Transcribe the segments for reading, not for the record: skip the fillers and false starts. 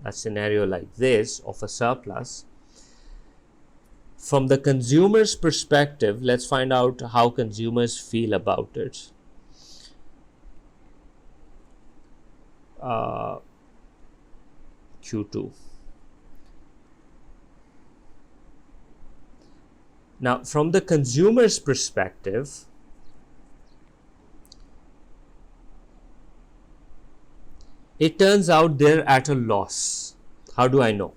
a scenario like this of a surplus, from the consumer's perspective, let's find out how consumers feel about it. Q2. Now, from the consumer's perspective, it turns out they're at a loss. How do I know?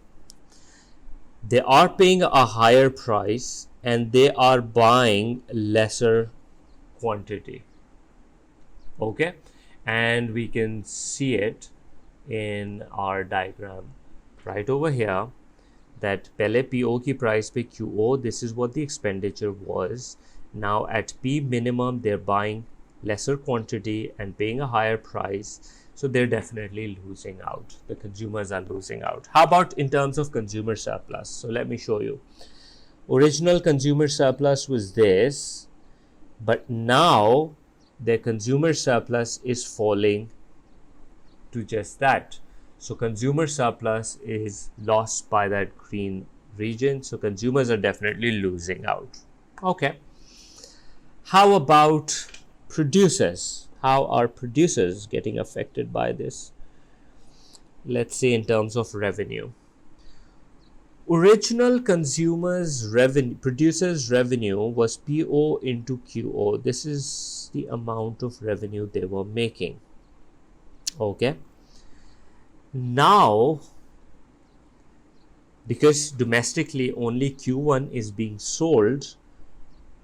They are paying a higher price and they are buying lesser quantity. Okay, and we can see it in our diagram right over here, that pehle PO ki price pe QO, this is what the expenditure was. Now at P minimum, they're buying lesser quantity and paying a higher price. So they're definitely losing out. The consumers are losing out. How about in terms of consumer surplus? So let me show you. Original consumer surplus was this, but now their consumer surplus is falling to just that. So consumer surplus is lost by that green region. So consumers are definitely losing out. Okay. How about producers? How are producers getting affected by this? Let's say in terms of revenue. Original consumers' revenue, producers' revenue was PO into QO. This is the amount of revenue they were making. Okay. Now, because domestically only Q1 is being sold,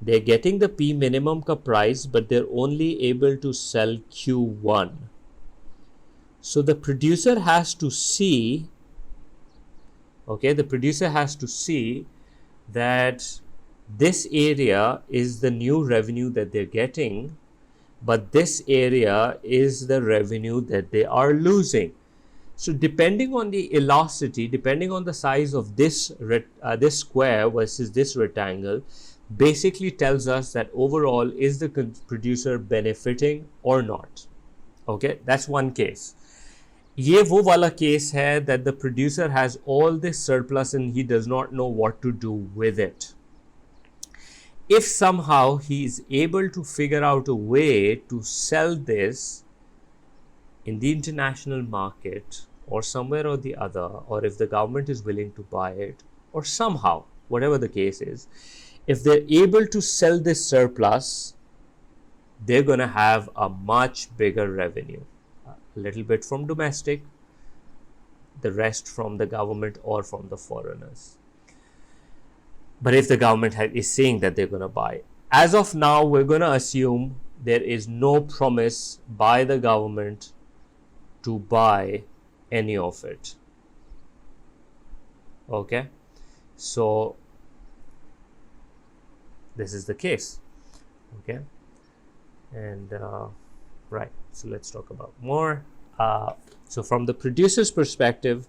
they're getting the P minimum ka price, but they're only able to sell Q1. So the producer has to see, okay, the producer has to see that this area is the new revenue that they're getting, but this area is the revenue that they are losing. So depending on the elasticity, depending on the size of this square versus this rectangle, basically tells us that overall is the producer benefiting or not. Okay, that's one case. Ye wo wala case hai that the producer has all this surplus and he does not know what to do with it. If somehow he is able to figure out a way to sell this in the international market or somewhere or the other, or if the government is willing to buy it, or somehow, whatever the case is, if they're able to sell this surplus, they're going to have a much bigger revenue. A little bit from domestic, the rest from the government or from the foreigners. But if the government is saying that they're going to buy, as of now, we're going to assume there is no promise by the government to buy any of it. Okay, so this is the case. Okay, and right, so let's talk about more. So from the producer's perspective,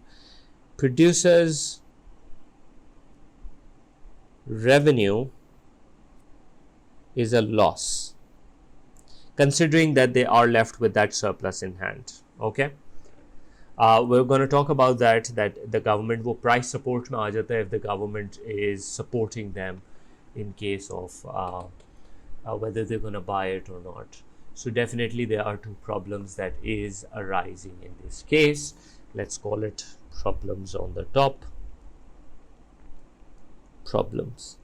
producers' revenue is a loss, considering that they are left with that surplus in hand. Okay, we're going to talk about that the government wo price support mein aa jata hai if the government is supporting them in case of whether they're going to buy it or not. So definitely there are two problems that is arising in this case. Let's call it problems on the top. Problems.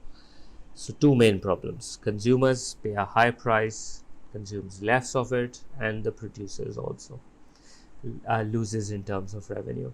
So two main problems. Consumers pay a high price, consumes less of it, and the producers also loses in terms of revenue.